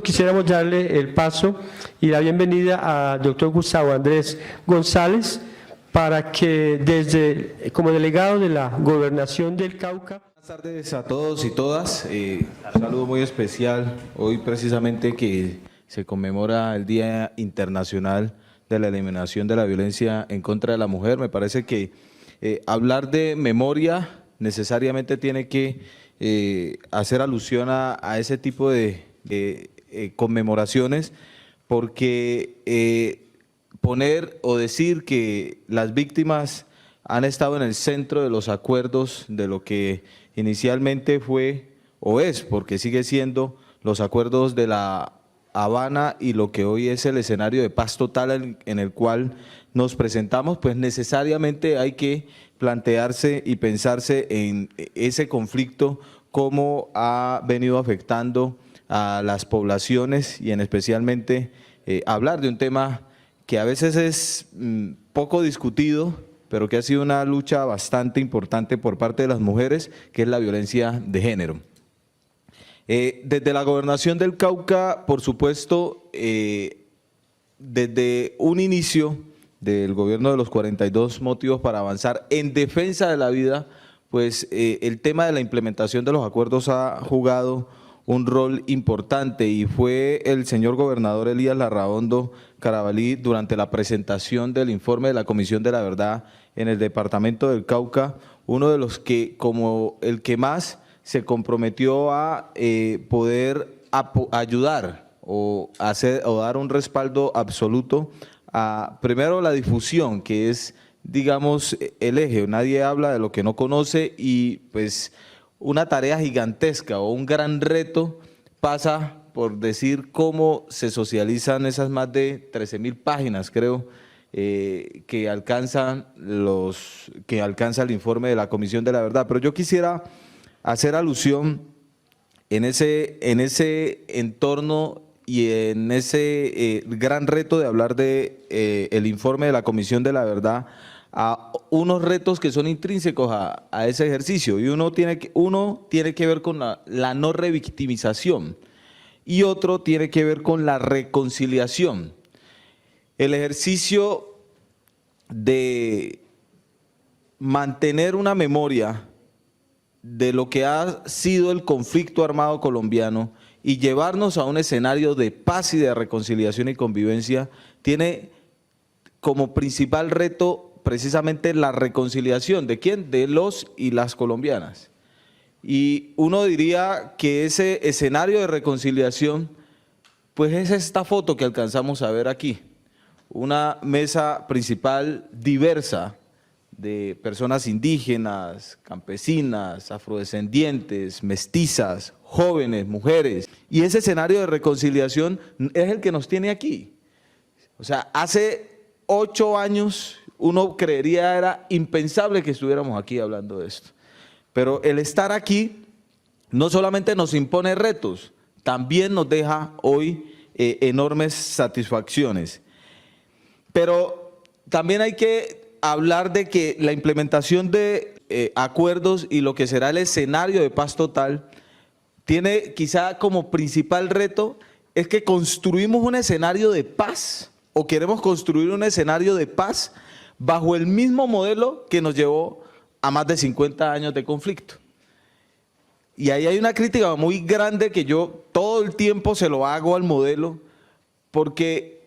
Quisiéramos darle el paso y la bienvenida al doctor Gustavo Andrés González para que como delegado de la Gobernación del Cauca. Buenas tardes a todos y todas. Un saludo muy especial hoy precisamente que se conmemora el Día Internacional de la Eliminación de la Violencia en contra de la Mujer. Me parece que hablar de memoria necesariamente tiene que hacer alusión a ese tipo de conmemoraciones, porque poner o decir que las víctimas han estado en el centro de los acuerdos de lo que inicialmente fue o es, porque sigue siendo los acuerdos de La Habana y lo que hoy es el escenario de paz total en el cual nos presentamos, pues necesariamente hay que plantearse y pensarse en ese conflicto, cómo ha venido afectando a las poblaciones y en especialmente hablar de un tema que a veces es poco discutido, pero que ha sido una lucha bastante importante por parte de las mujeres, que es la violencia de género. Desde la Gobernación del Cauca, por supuesto, desde un inicio del gobierno de los 42 motivos para avanzar en defensa de la vida, pues el tema de la implementación de los acuerdos ha jugado un rol importante y fue el señor gobernador Elías Larraondo Carabalí durante la presentación del informe de la Comisión de la Verdad en el departamento del Cauca, uno de los que, como el que más se comprometió a poder ayudar o dar un respaldo absoluto a, primero, la difusión, que es, digamos, el eje. Nadie habla de lo que no conoce y pues una tarea gigantesca o un gran reto pasa por decir cómo se socializan esas más de 13.000 páginas, creo, que alcanza el informe de la Comisión de la Verdad. Pero yo quisiera hacer alusión en ese entorno y en ese gran reto de hablar de el informe de la Comisión de la Verdad, a unos retos que son intrínsecos a ese ejercicio, y uno tiene que ver con la no revictimización y otro tiene que ver con la reconciliación. El ejercicio de mantener una memoria de lo que ha sido el conflicto armado colombiano y llevarnos a un escenario de paz y de reconciliación y convivencia tiene como principal reto precisamente la reconciliación. ¿De quién? De los y las colombianas. Y uno diría que ese escenario de reconciliación, pues es esta foto que alcanzamos a ver aquí. Una mesa principal diversa de personas indígenas, campesinas, afrodescendientes, mestizas, jóvenes, mujeres. Y ese escenario de reconciliación es el que nos tiene aquí. O sea, hace 8 años uno creería era impensable que estuviéramos aquí hablando de esto. Pero el estar aquí no solamente nos impone retos, también nos deja hoy enormes satisfacciones. Pero también hay que hablar de que la implementación de acuerdos y lo que será el escenario de paz total tiene quizá como principal reto es que construimos un escenario de paz o queremos construir un escenario de paz bajo el mismo modelo que nos llevó a más de 50 años de conflicto. Y ahí hay una crítica muy grande que yo todo el tiempo se lo hago al modelo, porque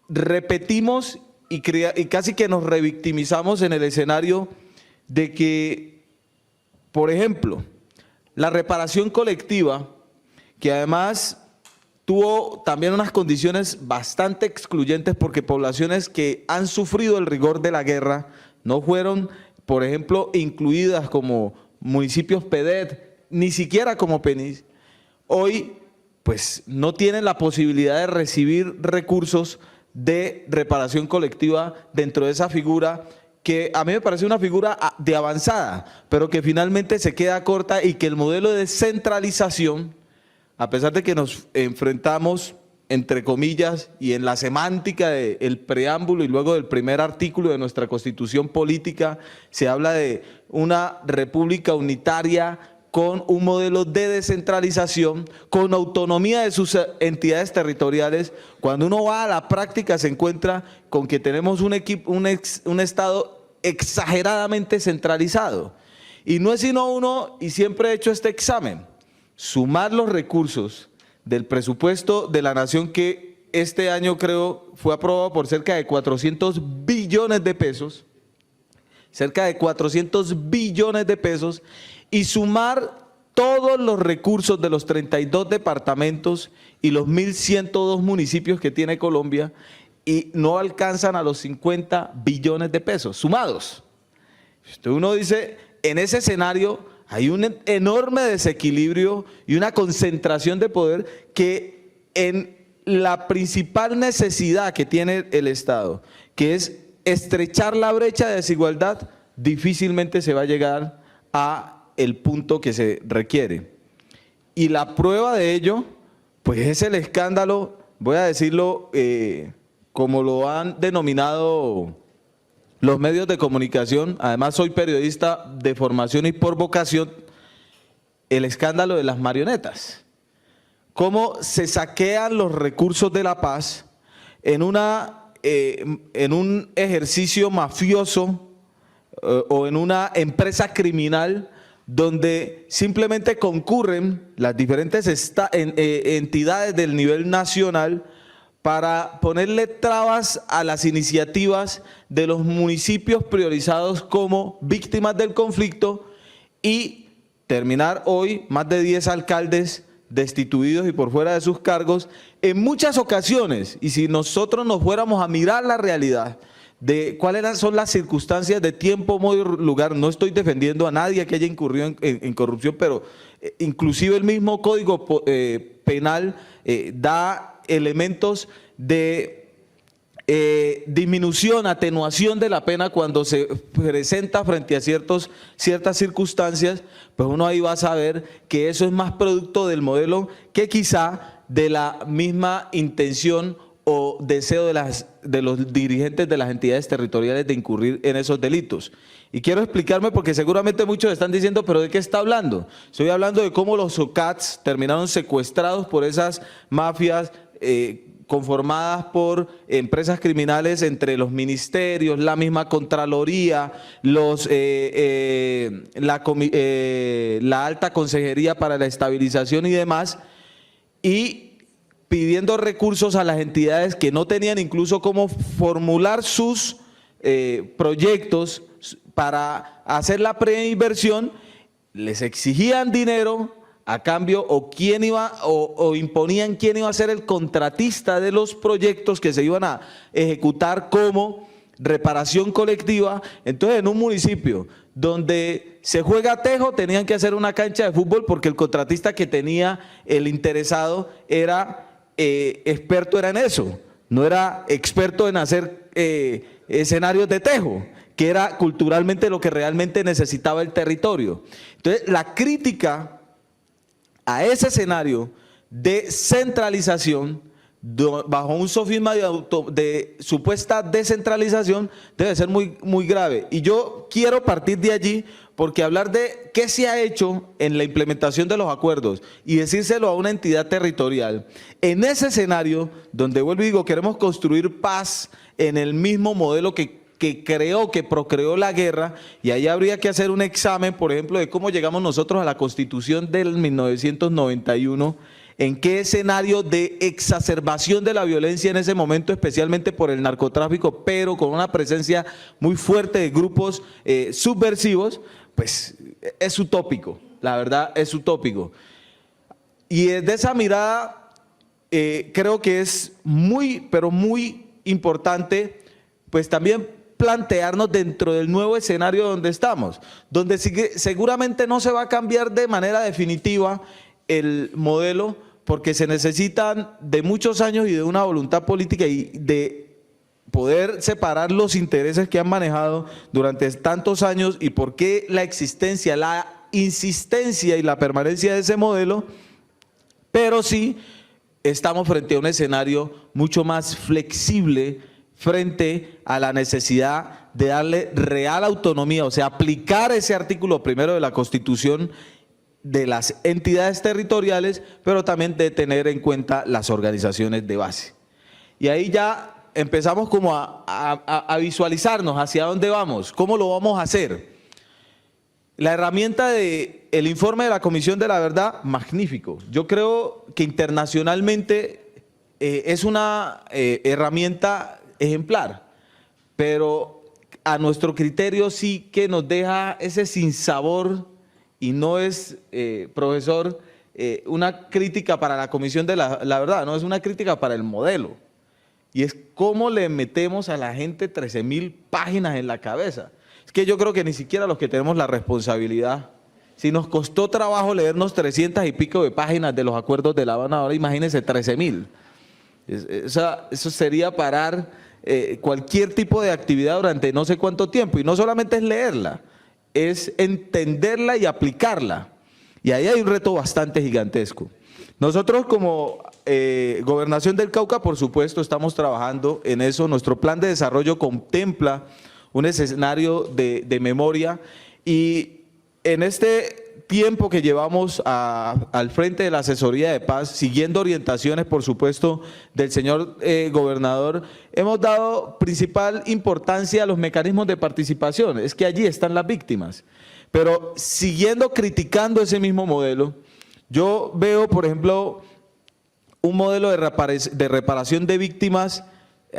repetimos y casi que nos revictimizamos en el escenario de que, por ejemplo, la reparación colectiva, que además tuvo también unas condiciones bastante excluyentes porque poblaciones que han sufrido el rigor de la guerra no fueron, por ejemplo, incluidas como municipios PEDET, ni siquiera como PENIS, hoy pues no tienen la posibilidad de recibir recursos de reparación colectiva dentro de esa figura que a mí me parece una figura de avanzada, pero que finalmente se queda corta y que el modelo de descentralización, a pesar de que nos enfrentamos, entre comillas, y en la semántica del preámbulo y luego del primer artículo de nuestra Constitución Política, se habla de una república unitaria con un modelo de descentralización, con autonomía de sus entidades territoriales. Cuando uno va a la práctica se encuentra con que tenemos un Estado exageradamente centralizado. Y no es sino uno, y siempre he hecho este examen, sumar los recursos del presupuesto de la nación que este año creo fue aprobado por cerca de 400 billones de pesos, cerca de 400 billones de pesos, y sumar todos los recursos de los 32 departamentos y los 1.102 municipios que tiene Colombia, y no alcanzan a los 50 billones de pesos sumados. Entonces uno dice, en ese escenario hay un enorme desequilibrio y una concentración de poder que en la principal necesidad que tiene el Estado, que es estrechar la brecha de desigualdad, difícilmente se va a llegar a el punto que se requiere. Y la prueba de ello, pues es el escándalo, voy a decirlo como lo han denominado los medios de comunicación, además soy periodista de formación y por vocación, el escándalo de las marionetas. Cómo se saquean los recursos de la paz en un ejercicio mafioso o en una empresa criminal donde simplemente concurren las diferentes entidades del nivel nacional para ponerle trabas a las iniciativas de los municipios priorizados como víctimas del conflicto y terminar hoy más de 10 alcaldes destituidos y por fuera de sus cargos en muchas ocasiones. Y si nosotros nos fuéramos a mirar la realidad de cuáles son las circunstancias de tiempo, modo y lugar, no estoy defendiendo a nadie que haya incurrido en corrupción, pero inclusive el mismo Código Penal da elementos de disminución, atenuación de la pena cuando se presenta frente a ciertas circunstancias, pues uno ahí va a saber que eso es más producto del modelo que quizá de la misma intención o deseo de los dirigentes de las entidades territoriales de incurrir en esos delitos. Y quiero explicarme porque seguramente muchos están diciendo, ¿pero de qué está hablando? Estoy hablando de cómo los SOCATs terminaron secuestrados por esas mafias conformadas por empresas criminales entre los ministerios, la misma Contraloría, la Alta Consejería para la Estabilización y demás, y pidiendo recursos a las entidades que no tenían incluso cómo formular sus proyectos para hacer la preinversión, les exigían dinero a cambio o imponían quién iba a ser el contratista de los proyectos que se iban a ejecutar como reparación colectiva. Entonces, en un municipio donde se juega tejo, tenían que hacer una cancha de fútbol porque el contratista que tenía el interesado era experto en eso, no era experto en hacer escenarios de tejo, que era culturalmente lo que realmente necesitaba el territorio. Entonces, la crítica a ese escenario de centralización, bajo un sofisma de supuesta descentralización, debe ser muy, muy grave. Y yo quiero partir de allí porque hablar de qué se ha hecho en la implementación de los acuerdos y decírselo a una entidad territorial, en ese escenario donde, vuelvo y digo, queremos construir paz en el mismo modelo que procreó la guerra, y ahí habría que hacer un examen, por ejemplo, de cómo llegamos nosotros a la Constitución del 1991, en qué escenario de exacerbación de la violencia en ese momento, especialmente por el narcotráfico, pero con una presencia muy fuerte de grupos subversivos, pues es utópico, la verdad es utópico. Y desde esa mirada creo que es muy, pero muy importante, pues también plantearnos dentro del nuevo escenario donde estamos, donde seguramente no se va a cambiar de manera definitiva el modelo, porque se necesitan de muchos años y de una voluntad política y de poder separar los intereses que han manejado durante tantos años y por qué la existencia, la insistencia y la permanencia de ese modelo, pero sí estamos frente a un escenario mucho más flexible frente a la necesidad de darle real autonomía, o sea, aplicar ese artículo primero de la Constitución de las entidades territoriales, pero también de tener en cuenta las organizaciones de base. Y ahí ya empezamos como a visualizarnos hacia dónde vamos, cómo lo vamos a hacer. La herramienta del informe de la Comisión de la Verdad, magnífico. Yo creo que internacionalmente es una herramienta ejemplar, pero a nuestro criterio sí que nos deja ese sinsabor y no es, profesor, una crítica para la Comisión de la Verdad, no es una crítica para el modelo. Y es cómo le metemos a la gente 13.000 páginas en la cabeza. Es que yo creo que ni siquiera los que tenemos la responsabilidad, si nos costó trabajo leernos 300 y pico de páginas de los acuerdos de La Habana, ahora imagínense 13.000. Eso sería parar cualquier tipo de actividad durante no sé cuánto tiempo. Y no solamente es leerla, es entenderla y aplicarla. Y ahí hay un reto bastante gigantesco. Nosotros como Gobernación del Cauca, por supuesto, estamos trabajando en eso. Nuestro plan de desarrollo contempla un escenario de memoria y en este tiempo que llevamos al frente de la asesoría de paz, siguiendo orientaciones, por supuesto, del señor gobernador, hemos dado principal importancia a los mecanismos de participación. Es que allí están las víctimas. Pero siguiendo criticando ese mismo modelo, yo veo, por ejemplo, un modelo de reparación de víctimas,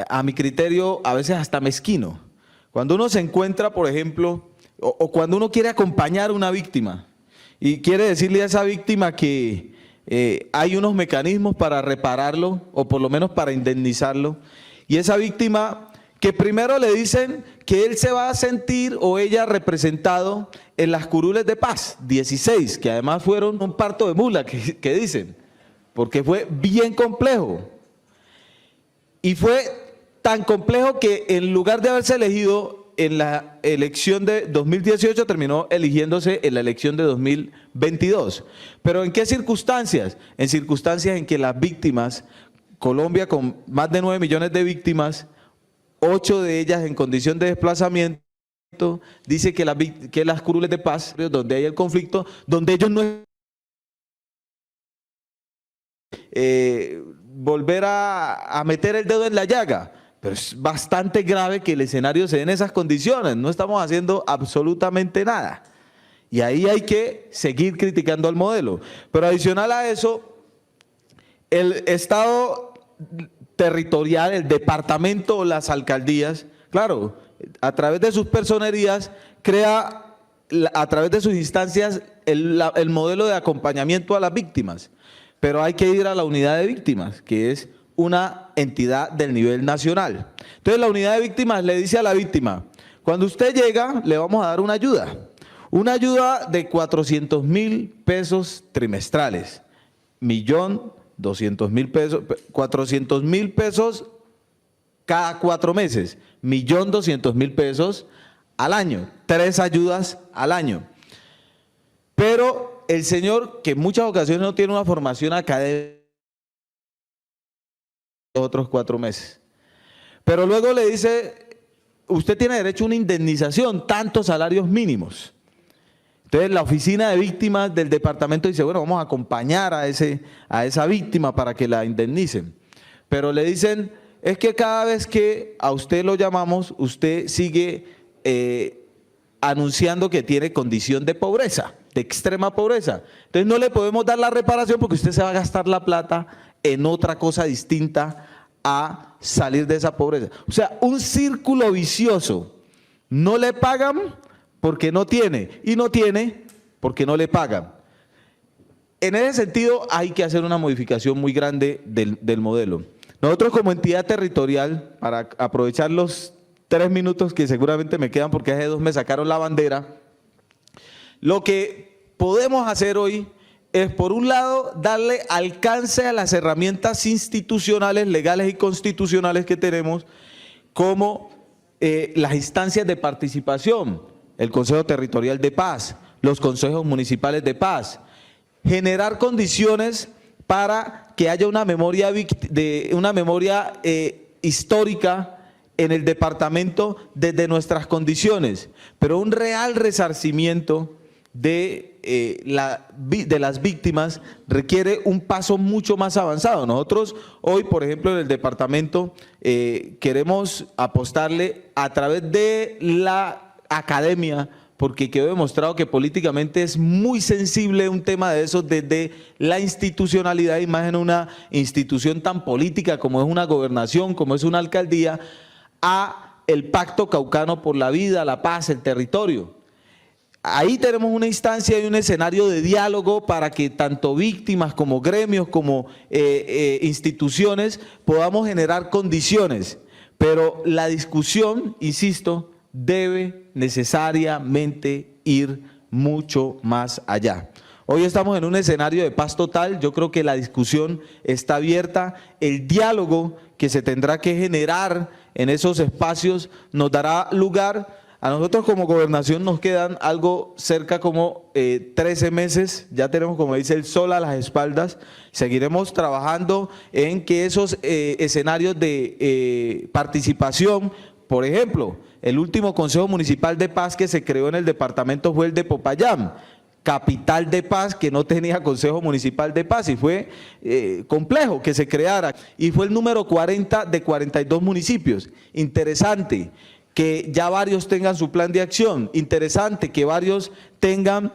a mi criterio, a veces hasta mezquino. Cuando uno se encuentra, por ejemplo, o cuando uno quiere acompañar a una víctima y quiere decirle a esa víctima que hay unos mecanismos para repararlo o por lo menos para indemnizarlo, y esa víctima que primero le dicen que él se va a sentir o ella representado en las curules de paz, 16, que además fueron un parto de mula, que dicen, porque fue bien complejo. Y fue tan complejo que en lugar de haberse elegido en la elección de 2018, terminó eligiéndose en la elección de 2022. ¿Pero en qué circunstancias? En circunstancias en que las víctimas, Colombia con más de 9 millones de víctimas, 8 de ellas en condición de desplazamiento, dice que las curules de paz, donde hay el conflicto, donde ellos no volver a meter el dedo en la llaga. Pero es bastante grave que el escenario se dé en esas condiciones, no estamos haciendo absolutamente nada. Y ahí hay que seguir criticando al modelo. Pero adicional a eso, el Estado territorial, el departamento o las alcaldías, claro, a través de sus personerías, crea a través de sus instancias el modelo de acompañamiento a las víctimas. Pero hay que ir a la unidad de víctimas, que es una entidad del nivel nacional. Entonces la unidad de víctimas le dice a la víctima, cuando usted llega le vamos a dar una ayuda de 400.000 pesos trimestrales, 1.200.000 pesos, 400.000 pesos cada 4 meses, 1.200.000 pesos al año, 3 ayudas al año. Pero el señor, que en muchas ocasiones no tiene una formación académica, otros 4 meses. Pero luego le dice, usted tiene derecho a una indemnización, tantos salarios mínimos. Entonces la oficina de víctimas del departamento dice, bueno, vamos a acompañar a esa víctima para que la indemnicen. Pero le dicen, es que cada vez que a usted lo llamamos, usted sigue anunciando que tiene condición de pobreza, de extrema pobreza. Entonces no le podemos dar la reparación porque usted se va a gastar la plata en otra cosa distinta a salir de esa pobreza. O sea, un círculo vicioso. No le pagan porque no tiene y no tiene porque no le pagan. En ese sentido hay que hacer una modificación muy grande del modelo. Nosotros como entidad territorial, para aprovechar los 3 minutos que seguramente me quedan porque hace 2 me sacaron la bandera, lo que podemos hacer hoy es, por un lado, darle alcance a las herramientas institucionales, legales y constitucionales que tenemos, como las instancias de participación, el Consejo Territorial de Paz, los consejos municipales de paz, generar condiciones para que haya una memoria histórica en el departamento desde nuestras condiciones, pero un real resarcimiento de las víctimas requiere un paso mucho más avanzado. Nosotros hoy, por ejemplo, en el departamento queremos apostarle a través de la academia, porque quedó demostrado que políticamente es muy sensible un tema de esos desde la institucionalidad, y más en una institución tan política como es una gobernación, como es una alcaldía, a el Pacto Caucano por la Vida, la Paz, el territorio. Ahí tenemos una instancia y un escenario de diálogo para que tanto víctimas como gremios, como instituciones podamos generar condiciones. Pero la discusión, insisto, debe necesariamente ir mucho más allá. Hoy estamos en un escenario de paz total. Yo creo que la discusión está abierta. El diálogo que se tendrá que generar en esos espacios nos dará lugar. A nosotros como gobernación nos quedan algo cerca como 13 meses, ya tenemos, como dice, el sol a las espaldas. Seguiremos trabajando en que esos escenarios de participación, por ejemplo, el último Consejo Municipal de Paz que se creó en el departamento fue el de Popayán, capital de paz, que no tenía Consejo Municipal de Paz, y fue complejo que se creara, y fue el número 40 de 42 municipios. Interesante que ya varios tengan su plan de acción, interesante que varios tengan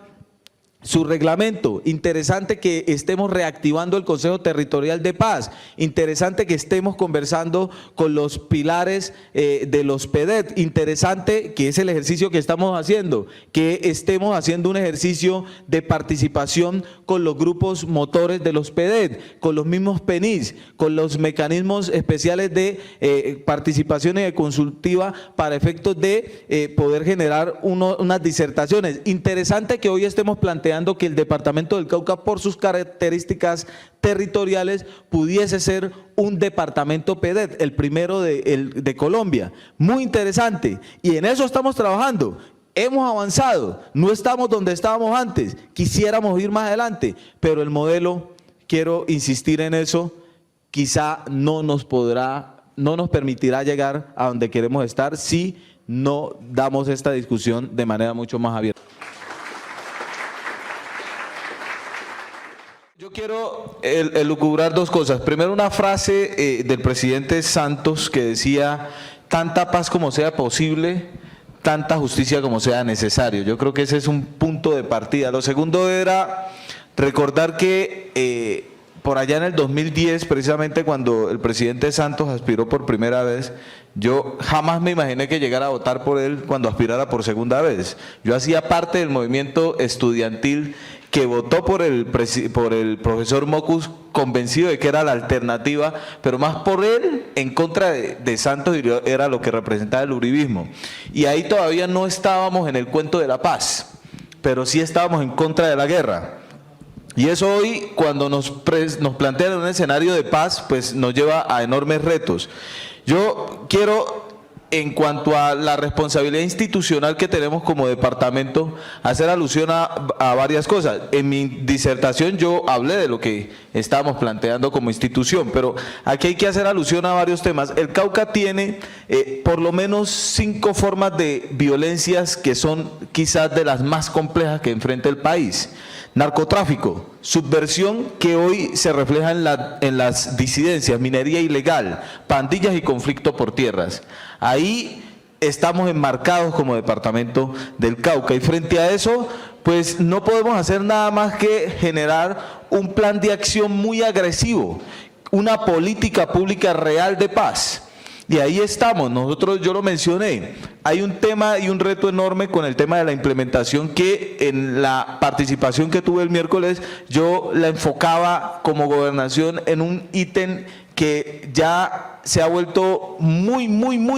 su reglamento, interesante que estemos reactivando el Consejo Territorial de Paz, interesante que estemos conversando con los pilares de los PEDET, interesante que es el ejercicio que estamos haciendo, que estemos haciendo un ejercicio de participación con los grupos motores de los PEDET, con los mismos PENIS, con los mecanismos especiales de participación y de consultiva para efectos de poder generar unas disertaciones. Interesante que hoy estemos planteando que el departamento del Cauca, por sus características territoriales, pudiese ser un departamento PEDET, el primero de Colombia. Muy interesante, y en eso estamos trabajando. Hemos avanzado, no estamos donde estábamos antes, quisiéramos ir más adelante, pero el modelo, quiero insistir en eso, quizá no nos permitirá llegar a donde queremos estar si no damos esta discusión de manera mucho más abierta. Yo quiero elucubrar dos cosas. Primero, una frase del presidente Santos que decía: tanta paz como sea posible, tanta justicia como sea necesario. Yo creo que ese es un punto de partida. Lo segundo era recordar que por allá en el 2010, precisamente cuando el presidente Santos aspiró por primera vez, yo jamás me imaginé que llegara a votar por él cuando aspirara por segunda vez. Yo hacía parte del movimiento estudiantil que votó por el profesor Mocus, convencido de que era la alternativa, pero más por él, en contra de Santos, era lo que representaba el uribismo. Y ahí todavía no estábamos en el cuento de la paz, pero sí estábamos en contra de la guerra. Y eso hoy, cuando nos plantean un escenario de paz, pues nos lleva a enormes retos. Yo quiero, en cuanto a la responsabilidad institucional que tenemos como departamento, hacer alusión a varias cosas. En mi disertación yo hablé de lo que estábamos planteando como institución, pero aquí hay que hacer alusión a varios temas. El Cauca tiene por lo menos 5 formas de violencias que son quizás de las más complejas que enfrenta el país. Narcotráfico, subversión que hoy se refleja en las disidencias, minería ilegal, pandillas y conflicto por tierras. Ahí estamos enmarcados como departamento del Cauca, y frente a eso, pues no podemos hacer nada más que generar un plan de acción muy agresivo, una política pública real de paz. Y ahí estamos, nosotros, yo lo mencioné, hay un tema y un reto enorme con el tema de la implementación, que en la participación que tuve el miércoles yo la enfocaba como gobernación en un ítem que ya se ha vuelto muy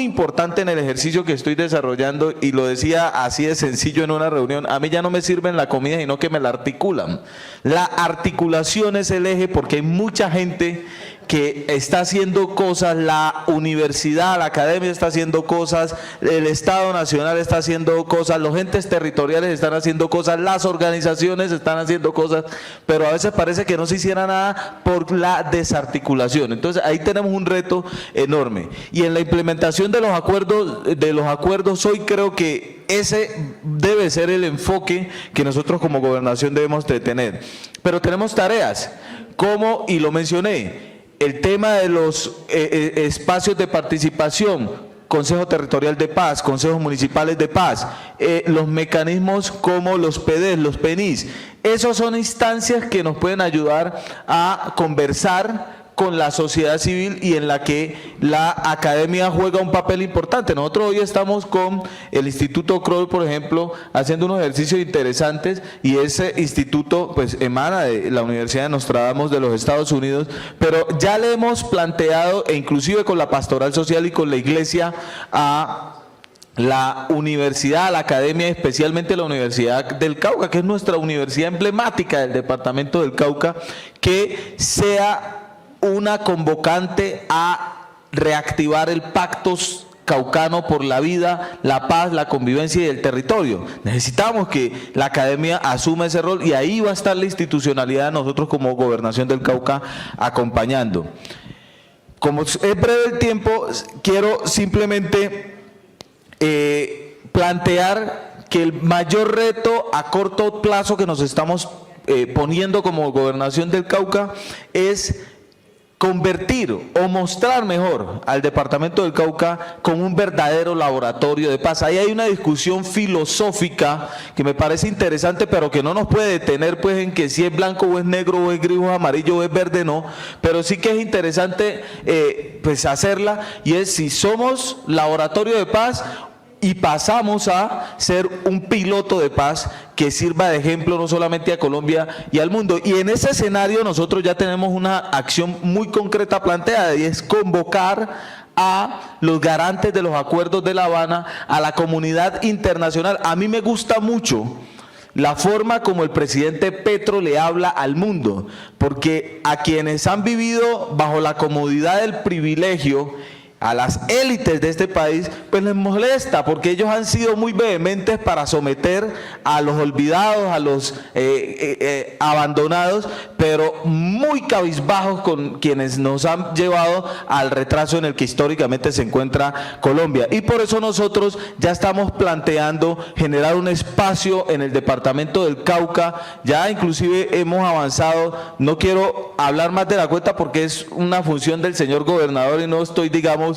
importante en el ejercicio que estoy desarrollando, y lo decía así de sencillo en una reunión: a mí ya no me sirven la comida, sino que me la articulan. La articulación es el eje, porque hay mucha gente que está haciendo cosas, la universidad, la academia está haciendo cosas, el Estado Nacional está haciendo cosas, los entes territoriales están haciendo cosas, las organizaciones están haciendo cosas, pero a veces parece que no se hiciera nada por la desarticulación. Entonces ahí tenemos un reto enorme. Y en la implementación de los acuerdos hoy creo que ese debe ser el enfoque que nosotros como gobernación debemos de tener. Pero tenemos tareas, como, y lo mencioné, el tema de los espacios de participación, Consejo Territorial de Paz, Consejos Municipales de Paz, los mecanismos como los PDs, los PENIS. Esas son instancias que nos pueden ayudar a conversar con la sociedad civil y en la que la academia juega un papel importante. Nosotros hoy estamos con el Instituto Kroll, por ejemplo, haciendo unos ejercicios interesantes, y ese instituto pues emana de la Universidad de Nostradamus de los Estados Unidos, pero ya le hemos planteado, e inclusive con la pastoral social y con la iglesia, a la universidad, a la academia, especialmente la Universidad del Cauca, que es nuestra universidad emblemática del departamento del Cauca, que sea una convocante a reactivar el pacto caucano por la vida, la paz, la convivencia y el territorio. Necesitamos que la academia asuma ese rol, y ahí va a estar la institucionalidad de nosotros como Gobernación del Cauca acompañando. Como es breve el tiempo, quiero simplemente plantear que el mayor reto a corto plazo que nos estamos poniendo como Gobernación del Cauca es convertir o mostrar mejor al departamento del Cauca como un verdadero laboratorio de paz. Ahí hay una discusión filosófica que me parece interesante, pero que no nos puede detener pues en que si es blanco o es negro o es gris o es amarillo o es verde, no, pero sí que es interesante pues hacerla, y es si somos laboratorio de paz y pasamos a ser un piloto de paz que sirva de ejemplo no solamente a Colombia y al mundo. Y en ese escenario nosotros ya tenemos una acción muy concreta planteada, y es convocar a los garantes de los acuerdos de La Habana, a la comunidad internacional. A mí me gusta mucho la forma como el presidente Petro le habla al mundo, porque a quienes han vivido bajo la comodidad del privilegio, a las élites de este país, pues les molesta, porque ellos han sido muy vehementes para someter a los olvidados, a los abandonados, pero muy cabizbajos con quienes nos han llevado al retraso en el que históricamente se encuentra Colombia. Y por eso nosotros ya estamos planteando generar un espacio en el departamento del Cauca. Ya inclusive hemos avanzado, no quiero hablar más de la cuenta porque es una función del señor gobernador y no estoy, digamos,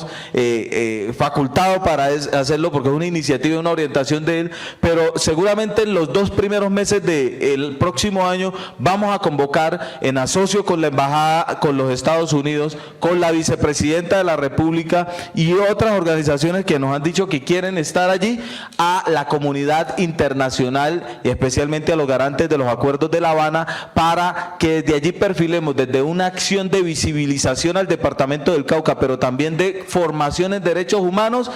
facultado para hacerlo, porque es una iniciativa y una orientación de él, pero seguramente en los 2 primeros meses del próximo año vamos a convocar, en asocio con la embajada, con los Estados Unidos, con la vicepresidenta de la República y otras organizaciones que nos han dicho que quieren estar allí, a la comunidad internacional y especialmente a los garantes de los acuerdos de La Habana, para que desde allí perfilemos desde una acción de visibilización al departamento del Cauca, pero también de formación en derechos humanos,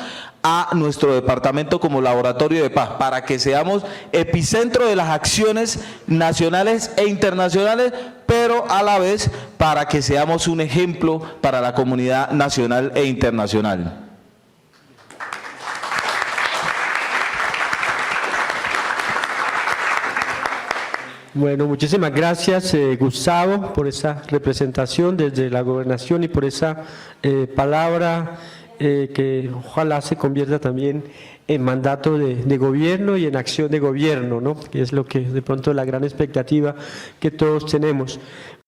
a nuestro departamento como laboratorio de paz, para que seamos epicentro de las acciones nacionales e internacionales, pero a la vez para que seamos un ejemplo para la comunidad nacional e internacional. Bueno, muchísimas gracias, Gustavo, por esa representación desde la gobernación y por esa palabra que ojalá se convierta también en mandato de gobierno y en acción de gobierno, ¿no? Que es lo que de pronto la gran expectativa que todos tenemos.